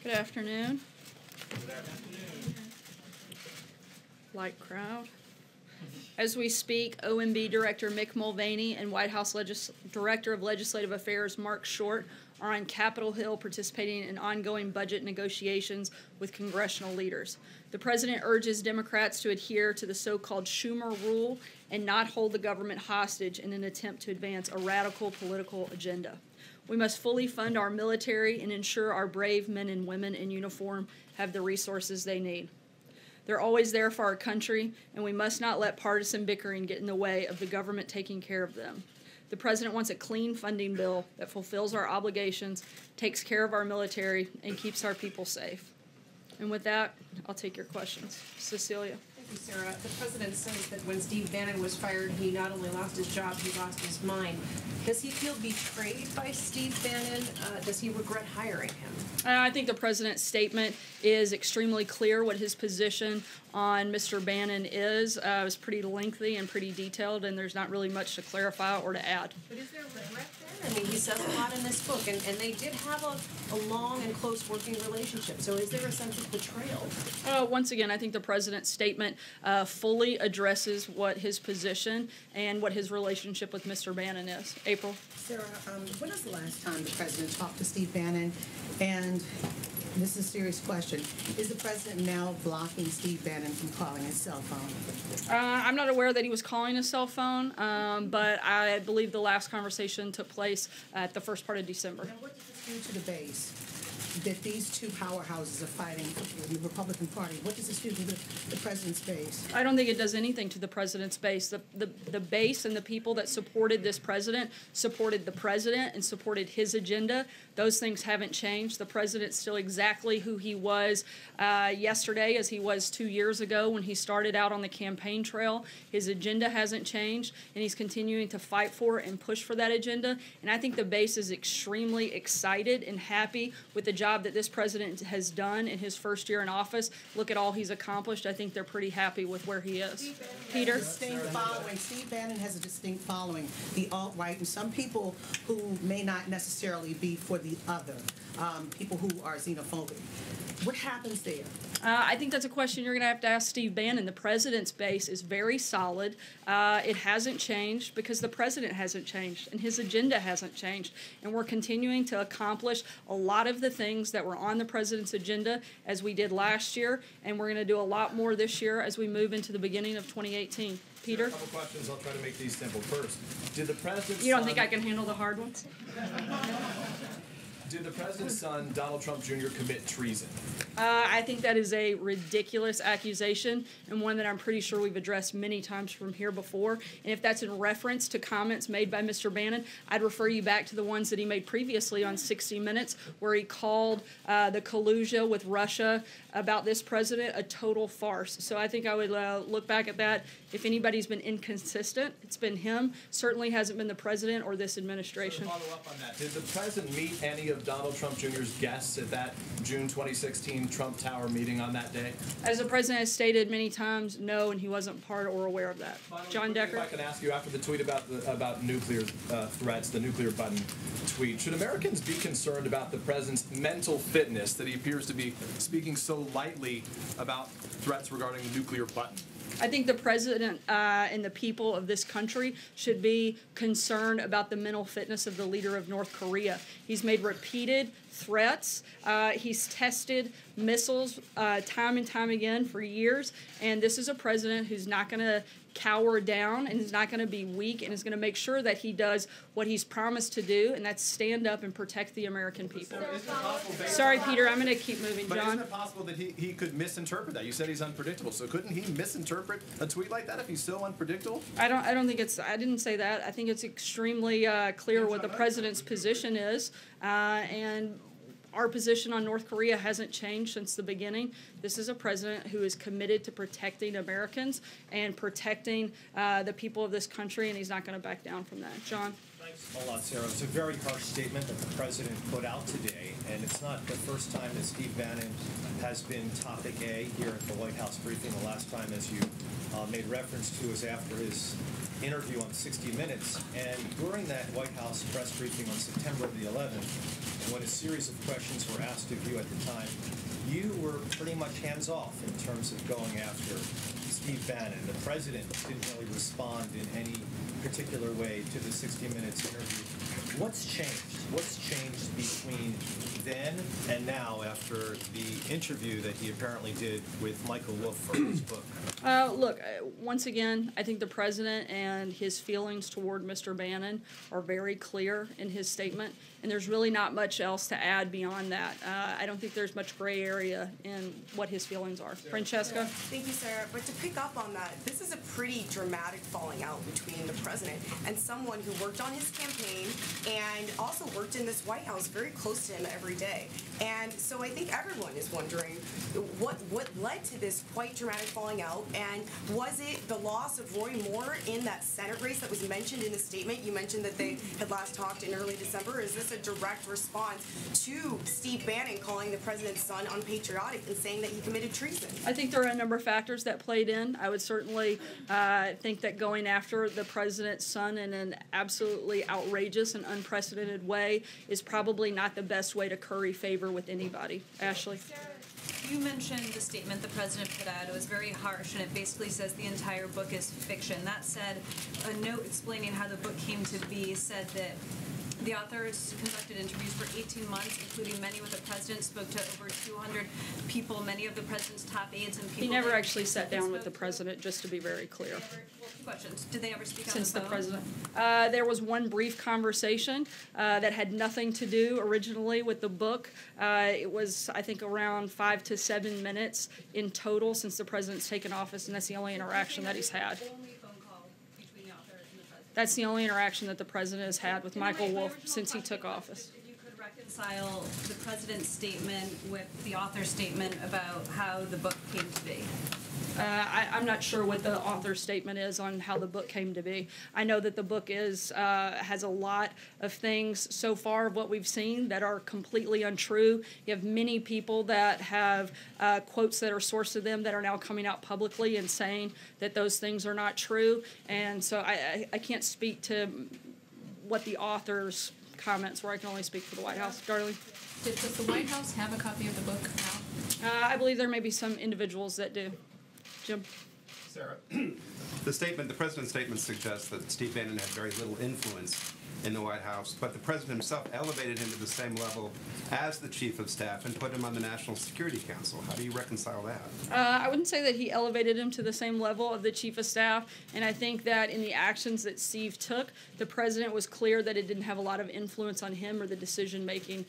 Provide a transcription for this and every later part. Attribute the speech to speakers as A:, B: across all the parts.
A: Good afternoon. Good afternoon. Light crowd. As we speak, OMB Director Mick Mulvaney and White House Director of Legislative Affairs Mark Short are on Capitol Hill participating in ongoing budget negotiations with congressional leaders. The president urges Democrats to adhere to the so-called Schumer rule and not hold the government hostage in an attempt to advance a radical political agenda. We must fully fund our military and ensure our brave men and women in uniform have the resources they need. They're always there for our country, and we must not let partisan bickering get in the way of the government taking care of them. The president wants a clean funding bill that fulfills our obligations, takes care of our military, and keeps our people safe. And with that, I'll take your questions. Cecilia.
B: Thank you, Sarah. The president says that when Steve Bannon was fired, he not only lost his job, he lost his mind. Does he feel betrayed by Steve Bannon? Does he regret hiring him?
A: I think the president's statement is extremely clear what his position on Mr. Bannon is. It was pretty lengthy and pretty detailed, and there's not really much to clarify or to add.
B: But is there regret there? I mean, he says a lot in this book, and they did have a long and close working relationship. So is there a sense of betrayal?
A: Once again, I think the president's statement fully addresses what his position and what his relationship with Mr. Bannon is. April?
C: Sarah, when was the last time the president talked to Steve Bannon? And this is a serious question. Is the president now blocking Steve Bannon from calling his cell phone?
A: I'm not aware that he was calling his cell phone, but I believe the last conversation took place at the first part of December.
C: Now, what does this do to the base? That these two powerhouses are fighting in the Republican Party. What does this do to the president's base?
A: I don't think it does anything to the president's base. The base and the people that supported this president supported the president and supported his agenda. Those things haven't changed. The president's still exactly who he was yesterday as he was 2 years ago when he started out on the campaign trail. His agenda hasn't changed, and he's continuing to fight for and push for that agenda. And I think the base is extremely excited and happy with the job that this president has done in his first year in office. Look at all he's accomplished. I think they're pretty happy with where he is. Peter?
C: Steve Bannon has a distinct following, the alt-right, and some people who may not necessarily be for the other, people who are xenophobic. What happens there?
A: I think that's a question you're going to ask Steve Bannon. The president's base is very solid. It hasn't changed because the president hasn't changed and his agenda hasn't changed. And we're continuing to accomplish a lot of the things that were on the president's agenda as we did last year, and we're going to do a lot more this year as we move into the beginning of 2018. Peter?
D: A couple questions. I'll try to make these simple. First, did the president's
A: You don't think I can handle the hard ones?
D: Did the president's son, Donald Trump Jr., commit treason?
A: I think that is a ridiculous accusation and one that I'm pretty sure we've addressed many times from here before. And if that's in reference to comments made by Mr. Bannon, I'd refer you back to the ones that he made previously on 60 Minutes where he called the collusion with Russia about this president a total farce. So I think I would look back at that. If anybody's been inconsistent, it's been him. Certainly hasn't been the president or this administration.
D: So to follow up on that, did the president meet any of Donald Trump Jr.'s guests at that June 2016 Trump Tower meeting on that day?
A: As the president has stated many times, no, and he wasn't part or aware of that. John Decker?
D: If I can ask you, after the tweet about nuclear threats, the nuclear button tweet, should Americans be concerned about the president's mental fitness that he appears to be speaking so lightly about threats regarding the nuclear button?
A: I think the president and the people of this country should be concerned about the mental fitness of the leader of North Korea. He's made repeated threats. He's tested missiles time and time again for years. And this is a president who's not going to cower down and is not going to be weak and is going to make sure that he does what he's promised to do, and that's stand up and protect the American people. Sorry, Peter, I'm going to keep moving.
D: But
A: John?
D: isn't it possible that he could misinterpret that? You said he's unpredictable, so couldn't he misinterpret a tweet like that if he's so unpredictable?
A: I don't think it's, I didn't say that. I think it's extremely clear what the president's position is, and our position on North Korea hasn't changed since the beginning. This is a president who is committed to protecting Americans and protecting the people of this country, and he's not going to back down from that. John?
E: Thanks a lot, Sarah. It's a very harsh statement that the president put out today, and it's not the first time that Steve Bannon has been topic A here at the White House briefing. The last time, as you made reference to, was after his interview on 60 Minutes. And during that White House press briefing on September the 11th, And when a series of questions were asked of you at the time, you were pretty much hands-off in terms of going after Steve Bannon. The president didn't really respond in any particular way to the 60 Minutes interview. What's changed? What's changed between then and now after the interview that he apparently did with Michael Wolff for his book?
A: Look, once again, I think the president and his feelings toward Mr. Bannon are very clear in his statement, and there's really not much else to add beyond that. I don't think there's much gray area in what his feelings are. Francesca?
F: Thank you, Sarah. But to pick up on that, this is a pretty dramatic falling out between the president and someone who worked on his campaign and also worked in this White House very close to him every day. And so I think everyone is wondering what led to this quite dramatic falling out, and was it the loss of Roy Moore in that Senate race that was mentioned in the statement? You mentioned that they had last talked in early December. Is this a direct response to Steve Bannon calling the president's son unpatriotic and saying that he committed treason?
A: I think there are a number of factors that played in. I would certainly think that going after the president's son in an absolutely outrageous and unprecedented way is probably not the best way to curry favor with anybody. Ashley?
G: You mentioned the statement the president put out. It was very harsh, and it basically says the entire book is fiction. That said, a note explaining how the book came to be said that the authors conducted interviews for 18 months, including many with the president, spoke to over 200 people, many of the president's top aides and people.
A: He never actually sat down with the president, just to be very clear.
G: Well, two questions. Did they ever speak on
A: Since
G: the
A: the
G: phone?
A: president. There was one brief conversation that had nothing to do originally with the book. It was, I think, around 5 to 7 minutes in total since the president's taken office, and that's the only interaction that he's had.
G: Only phone call between the authors and the president.
A: That's the only interaction that the president has had with Michael Wolff since he took office.
G: If you could reconcile the president's statement with the author's statement about how the book came to be.
A: I'm not sure what the author's statement is on how the book came to be. I know that the book has a lot of things so far of what we've seen that are completely untrue. You have many people that have quotes that are sourced to them that are now coming out publicly and saying that those things are not true. And so I can't speak to what the author's comments were. I can only speak for the White House. Darlene?
H: Does the White House have a copy of the book now?
A: I believe there may be some individuals that do. Jim?
I: Sarah, the president's statement suggests that Steve Bannon had very little influence in the White House, but the president himself elevated him to the same level as the chief of staff and put him on the National Security Council. How do you reconcile that?
A: I wouldn't say that he elevated him to the same level of the chief of staff, and I think that in the actions that Steve took, the president was clear that it didn't have a lot of influence on him or the decision-making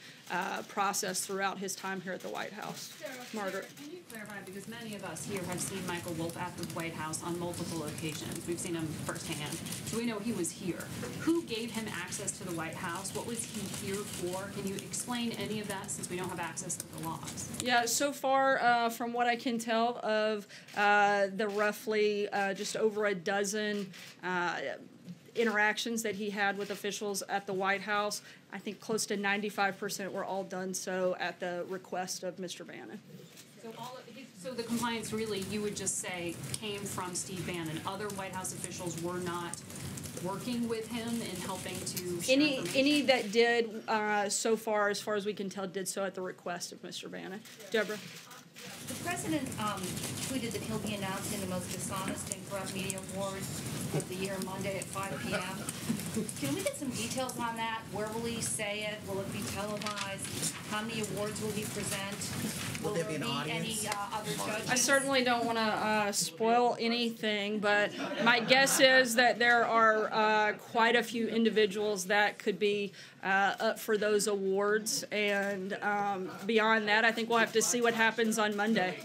A: process throughout his time here at the White House. Margaret?
H: Can you clarify, because many of us here have seen Michael Wolff at the White House on multiple occasions. We've seen him firsthand, so we know he was here. Who gave him access to the White House? What was he here for? Can you explain any of that, since we don't have access to the logs?
A: Yeah, so far, from what I can tell of the roughly just over a dozen interactions that he had with officials at the White House, I think close to 95% were all done so at the request of Mr. Bannon.
H: So the compliance really, you would just say, came from Steve Bannon. Other White House officials were not working with him and helping to share information?
A: Any that did so far as we can tell, did so at the request of Mr. Bannon. Deborah?
J: The president tweeted that he'll be announcing the most dishonest and corrupt media awards of the year Monday at 5 p.m. Can we get some details on that? Where will he say it? Will it be televised? How many awards will he present?
C: Will there be an
J: any
C: audience?
J: other judges?
A: I certainly don't want to spoil anything, but my guess is that there are quite a few individuals that could be up for those awards, and beyond that, I think we'll have to see what happens on Monday.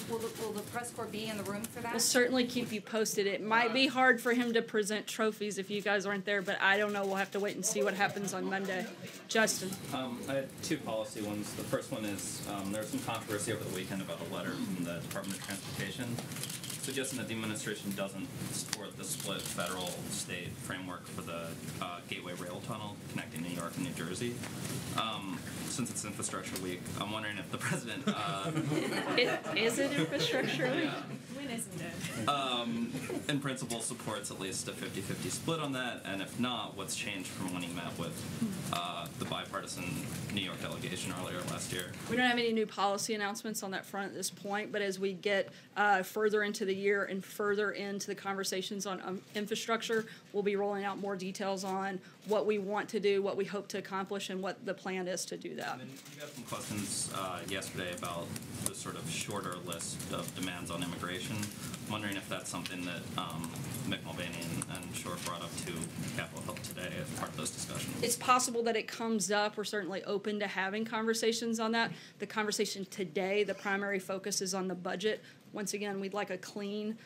J: Will the press corps be in the room for that?
A: We'll certainly keep you posted. It might be hard for him to present trophies if you guys aren't there, but I don't know. We'll have to wait and see what happens on Monday. Justin?
K: I had two policy ones. The first one is there was some controversy over the weekend about a letter from the Department of Transportation suggesting that the administration doesn't support the split federal-state framework for the Gateway Rail Tunnel connecting New York and New Jersey. since it's Infrastructure Week, I'm wondering if the president,
A: Is it infrastructure?
G: When isn't it?
K: in principle, supports at least a 50-50 split on that, and if not, what's changed from when he met with the bipartisan New York delegation earlier last year?
A: We don't have any new policy announcements on that front at this point, but as we get further into the year and further into the conversations on infrastructure, we'll be rolling out more details on what we want to do, what we hope to accomplish, and what the plan is to do that.
K: And then you got some questions yesterday about the sort of shorter list of demands on immigration. I'm wondering if that's something that Mick Mulvaney and Shore brought up to Capitol Hill today as part of those discussions.
A: It's possible that it comes up. We're certainly open to having conversations on that. The conversation today, the primary focus is on the budget. Once again, we'd like a clean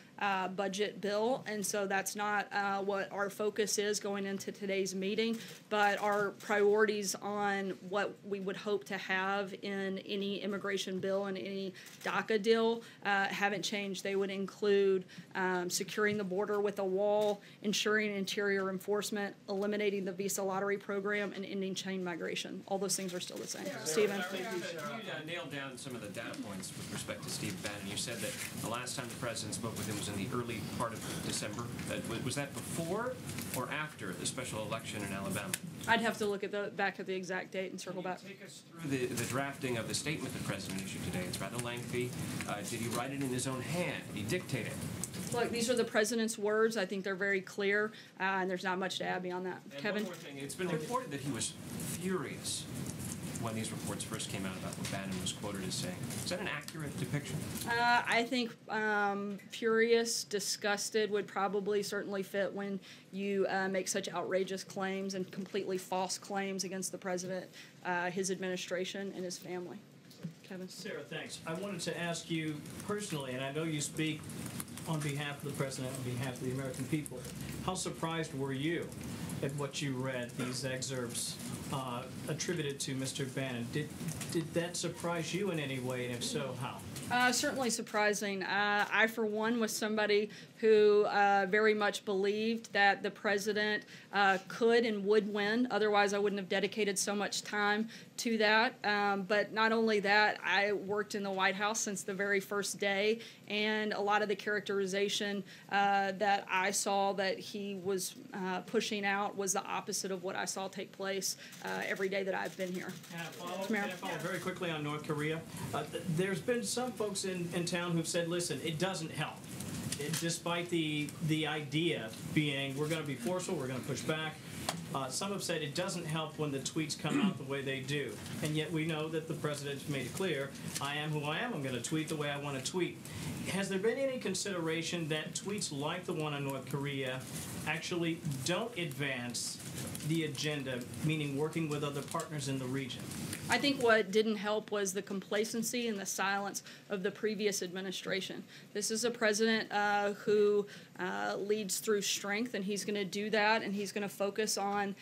A: budget bill, and so that's not what our focus is going into today's meeting, but our priorities on what we would hope to have in any immigration bill and any DACA deal haven't changed. They would include securing the border with a wall, ensuring interior enforcement, eliminating the visa lottery program, and ending chain migration. All those things are still the same. Stephen?
L: You nailed down some of the data points with respect to Steve Bannon. You said that the last time the president spoke with him was in the early part of December. Was that before or after the special election in Alabama?
A: I'd have to look at back at the exact date and circle back.
L: Take us through the drafting of the statement the president issued today. It's rather lengthy. Did he write it in his own hand? Did he dictate it?
A: Look, these are the president's words. I think they're very clear, and there's not much to add beyond that.
L: And
A: Kevin?
L: one more thing. It's been reported that he was furious when these reports first came out about what Bannon was quoted as saying. Is that an accurate depiction?
A: I think furious, disgusted would probably certainly fit when you make such outrageous claims and completely false claims against the president, his administration, and his family. Kevin?
M: Sarah, thanks. I wanted to ask you personally, and I know you speak on behalf of the president, on behalf of the American people, how surprised were you at what you read, these excerpts attributed to Mr. Bannon? Did that surprise you in any way, and if so, how?
A: Certainly surprising. I, for one, was somebody who very much believed that the president could and would win. Otherwise, I wouldn't have dedicated so much time to that. But not only that, I worked in the White House since the very first day, and a lot of the characterization that I saw that he was pushing out was the opposite of what I saw take place every day that I've been here.
M: Can I follow very quickly on North Korea? There's been some folks in town who've said, listen, it doesn't help. Despite the idea being we're going to be forceful, we're going to push back, some have said it doesn't help when the tweets come out the way they do. And yet we know that the president's made it clear, I am who I am, I'm going to tweet the way I want to tweet. Has there been any consideration that tweets like the one on North Korea actually don't advance the agenda, meaning working with other partners in the region?
A: I think what didn't help was the complacency and the silence of the previous administration. This is a president who leads through strength, and he's going to do that, and he's going to focus on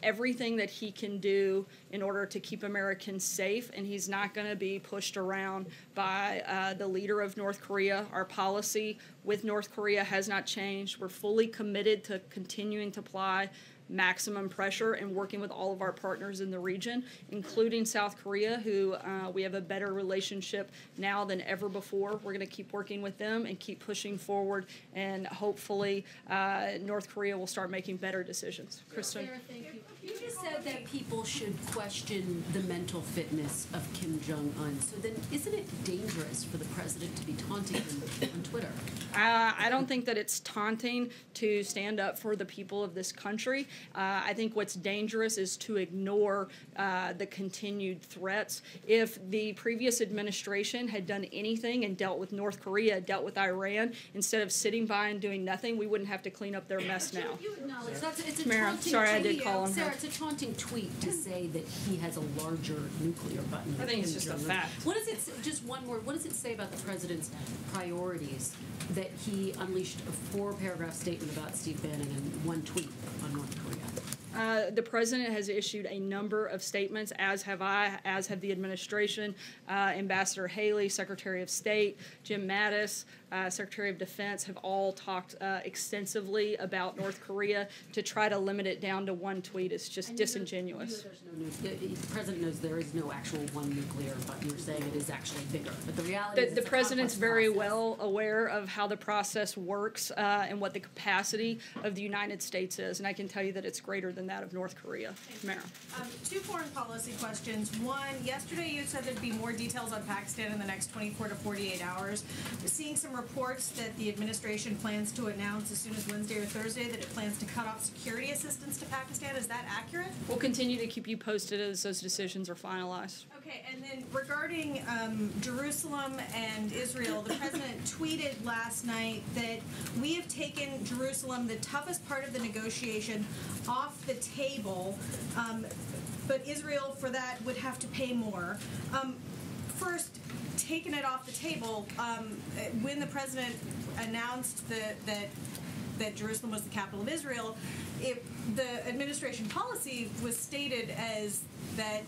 A: everything that he can do in order to keep Americans safe, and he's not going to be pushed around by the leader of North Korea. Our policy with North Korea has not changed. We're fully committed to continuing to apply maximum pressure and working with all of our partners in the region, including South Korea, who we have a better relationship now than ever before. We're going to keep working with them and keep pushing forward, and hopefully North Korea will start making better decisions. Kristen?
N: Sarah, thank you. You just said that people should question the mental fitness of Kim Jong-un. So then isn't it dangerous for the president to be taunting him on Twitter?
A: I don't think that it's taunting to stand up for the people of this country. I think what's dangerous is to ignore the continued threats. If the previous administration had done anything and dealt with North Korea, dealt with Iran, instead of sitting by and doing nothing, we wouldn't have to clean up their mess now.
N: You acknowledge it's a
A: Mara,
N: taunting
A: sorry, I
N: tweet.
A: did call him
N: Sarah,
A: her.
N: it's a taunting tweet to say that he has a larger nuclear button.
A: I think it's
N: than
A: just a
N: Kim
A: fact.
N: What does it say, just one word, what does it say about the president's priorities that he unleashed a 4-paragraph statement about Steve Bannon and one tweet on North Korea?
A: The president has issued a number of statements, as have I, as have the administration, Ambassador Haley, Secretary of State, Jim Mattis, Secretary of Defense have all talked extensively about North Korea. To try to limit it down to one tweet is just disingenuous.
N: The president knows there is no actual one nuclear, but you're saying it is actually bigger. But the reality is
A: The
N: it's a
A: president's
N: complex
A: very
N: process.
A: well aware of how the process works and what the capacity of the United States is, and I can tell you that it's greater than that of North Korea. Mara.
O: Two foreign policy questions. One, yesterday you said there'd be more details on Pakistan in the next 24 to 48 hours. We're seeing some reports that the administration plans to announce as soon as Wednesday or Thursday that it plans to cut off security assistance to Pakistan. Is that accurate?
A: We'll continue to keep you posted as those decisions are finalized.
O: Okay, and then regarding Jerusalem and Israel, the president tweeted last night that we have taken Jerusalem, the toughest part of the negotiation, off the table, but Israel for that would have to pay more. First, taking it off the table, when the president announced that Jerusalem was the capital of Israel, the administration policy was stated as that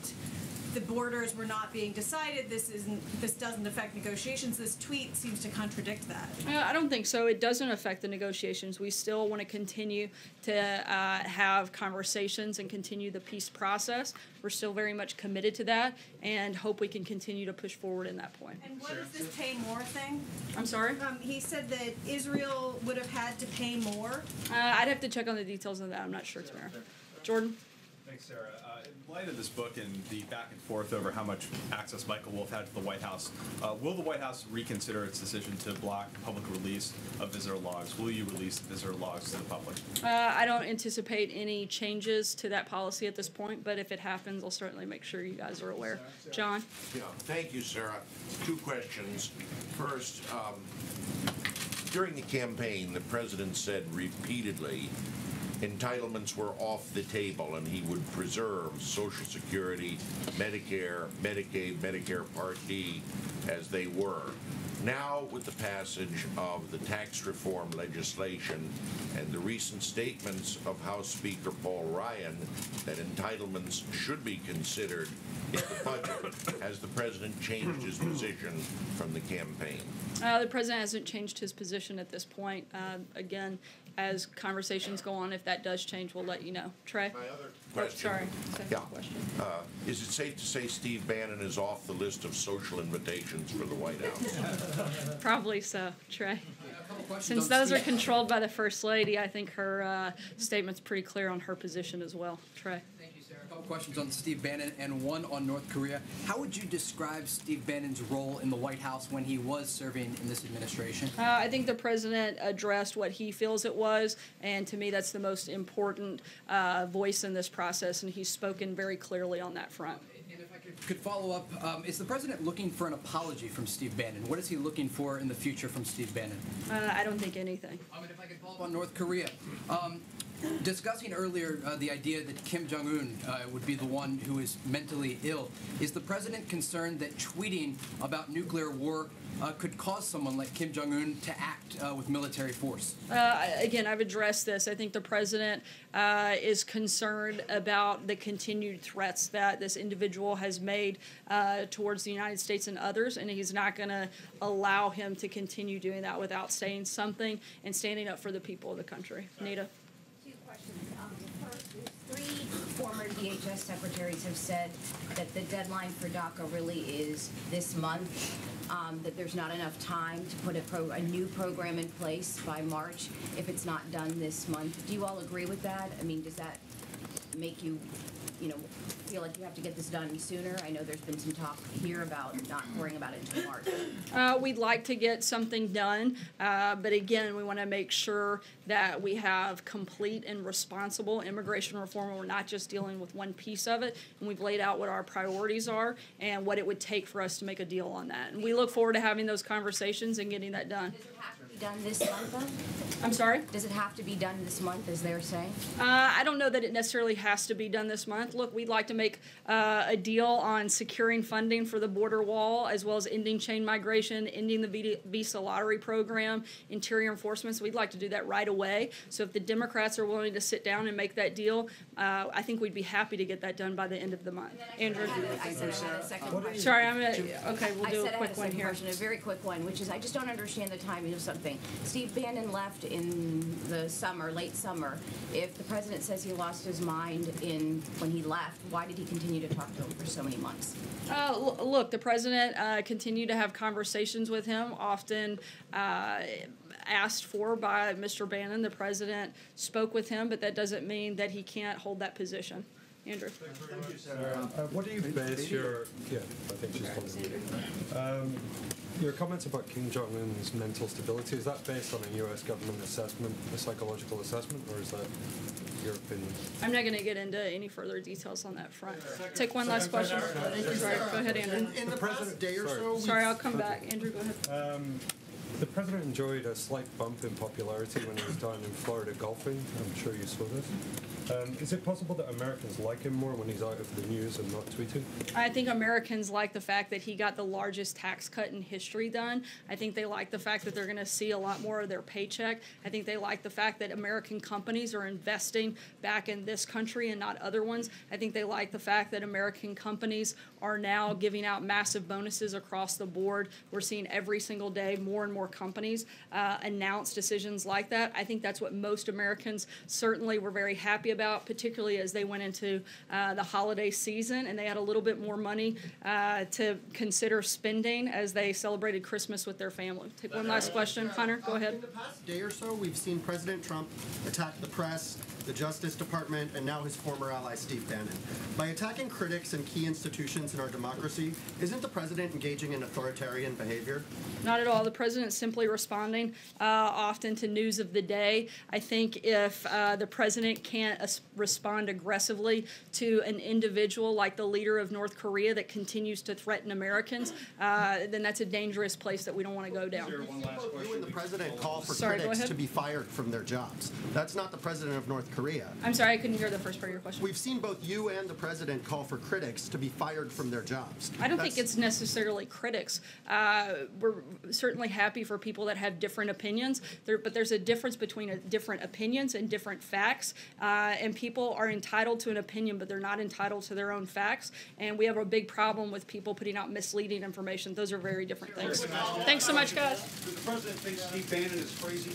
O: the borders were not being decided. This doesn't affect negotiations. This tweet seems to contradict that.
A: I don't think so. It doesn't affect the negotiations. We still want to continue to have conversations and continue the peace process. We're still very much committed to that and hope we can continue to push forward in that point.
O: And what is this pay more thing?
A: I'm sorry?
O: He said that Israel would have had to pay more.
A: I'd have to check on the details of that. I'm not sure, Tamara. Jordan?
P: Thanks, Sarah. In light of this book and the back and forth over how much access Michael Wolff had to the White House, will the White House reconsider its decision to block public release of visitor logs? Will you release the visitor logs to the public?
A: I don't anticipate any changes to that policy at this point, but if it happens, I'll certainly make sure you guys are aware. John?
Q: Yeah, thank you, Sarah. Two questions. First, during the campaign, the president said repeatedly entitlements were off the table and he would preserve Social Security, Medicare, Medicaid, Medicare Part D as they were. Now, with the passage of the tax reform legislation and the recent statements of House Speaker Paul Ryan that entitlements should be considered in the budget, has the president changed his position from the campaign?
A: The president hasn't changed his position at this point. Again, as conversations go on, if that does change, we'll let you know. Trey?
Q: My other question.
A: Sorry. Second question.
Q: Is it safe to say Steve Bannon is off the list of social invitations for the White House?
A: Probably so, Trey. Since those are controlled by the First Lady, I think her statement's pretty clear on her position as well. Trey?
R: A couple questions on Steve Bannon and one on North Korea. How would you describe Steve Bannon's role in the White House when he was serving in this administration?
A: I think the president addressed what he feels it was, and to me that's the most important voice in this process, and he's spoken very clearly on that front.
R: And if I could follow up, is the president looking for an apology from Steve Bannon? What is he looking for in the future from Steve Bannon?
A: I don't think anything.
R: And if I could follow up on North Korea. Discussing earlier the idea that Kim Jong-un would be the one who is mentally ill, is the president concerned that tweeting about nuclear war could cause someone like Kim Jong-un to act with military force?
A: Again, I've addressed this. I think the president is concerned about the continued threats that this individual has made towards the United States and others, and he's not going to allow him to continue doing that without saying something and standing up for the people of the country. Nita?
S: Three former DHS secretaries have said that the deadline for DACA really is this month, that there's not enough time to put a new program in place by March if it's not done this month. Do you all agree with that? I mean, does that make you, feel like you have to get this done sooner? I know there's been some talk here about not worrying about it until March.
A: We'd like to get something done, but again, we want to make sure that we have complete and responsible immigration reform. We're not just dealing with one piece of it, and we've laid out what our priorities are and what it would take for us to make a deal on that. And we look forward to having those conversations and getting that done.
S: Does it have to be done this month, though?
A: I'm sorry?
S: Does it have to be done this month, as they're saying?
A: I don't know that it necessarily has to be done this month. Look, we'd like to make a deal on securing funding for the border wall, as well as ending chain migration, ending the visa lottery program, interior enforcement. So we'd like to do that right away. So if the Democrats are willing to sit down and make that deal, I think we'd be happy to get that done by the end of the month. Andrew?
S: I said I had a second question.
A: Sorry, okay, we'll do a quick one here.
S: A very quick one, which is I just don't understand the timing of something. Steve Bannon left in the summer, late summer. If the president says he lost his mind when he left, why did he continue to talk to him for so many months?
A: Look, the president continued to have conversations with him, often asked for by Mr. Bannon. The president spoke with him, but that doesn't mean that he can't hold that position. Andrew.
T: Thank you, Sarah. What do you base your... Yeah, I think she's calling. Your comments about Kim Jong-un's mental stability, is that based on a U.S. government assessment, a psychological assessment, or is that your opinion?
A: I'm not going to get into any further details on that front. Take one last question. Sorry, go ahead, Andrew.
T: In the past day or so...
A: Sorry, I'll come back. Andrew, go ahead.
T: The president enjoyed a slight bump in popularity when he was down in Florida golfing. I'm sure you saw this. Is it possible that Americans like him more when he's out of the news and not tweeting?
A: I think Americans like the fact that he got the largest tax cut in history done. I think they like the fact that they're going to see a lot more of their paycheck. I think they like the fact that American companies are investing back in this country and not other ones. I think they like the fact that American companies are now giving out massive bonuses across the board. We're seeing every single day more and more companies announce decisions like that. I think that's what most Americans certainly were very happy about, particularly as they went into the holiday season and they had a little bit more money to consider spending as they celebrated Christmas with their family. Take one last question. Hunter, go ahead.
U: In the past day or so, we've seen President Trump attack the press, the Justice Department, and now his former ally, Steve Bannon. By attacking critics and key institutions in our democracy, isn't the president engaging in authoritarian behavior?
A: Not at all. The president's simply responding often to news of the day. I think if the president can't respond aggressively to an individual like the leader of North Korea that continues to threaten Americans, then that's a dangerous place that we don't want to go down.
U: You and the president call for critics to be fired from their jobs. That's not the president of North Korea.
A: I'm sorry, I couldn't hear the first part of your question.
U: We've seen both you and the president call for critics to be fired from their jobs.
A: I don't think it's necessarily critics. We're certainly happy for people that have different opinions, but there's a difference between different opinions and different facts, and people are entitled to an opinion, but they're not entitled to their own facts, and we have a big problem with people putting out misleading information. Those are very different things. Thanks so much, guys.
V: Does the president think Steve Bannon is crazy?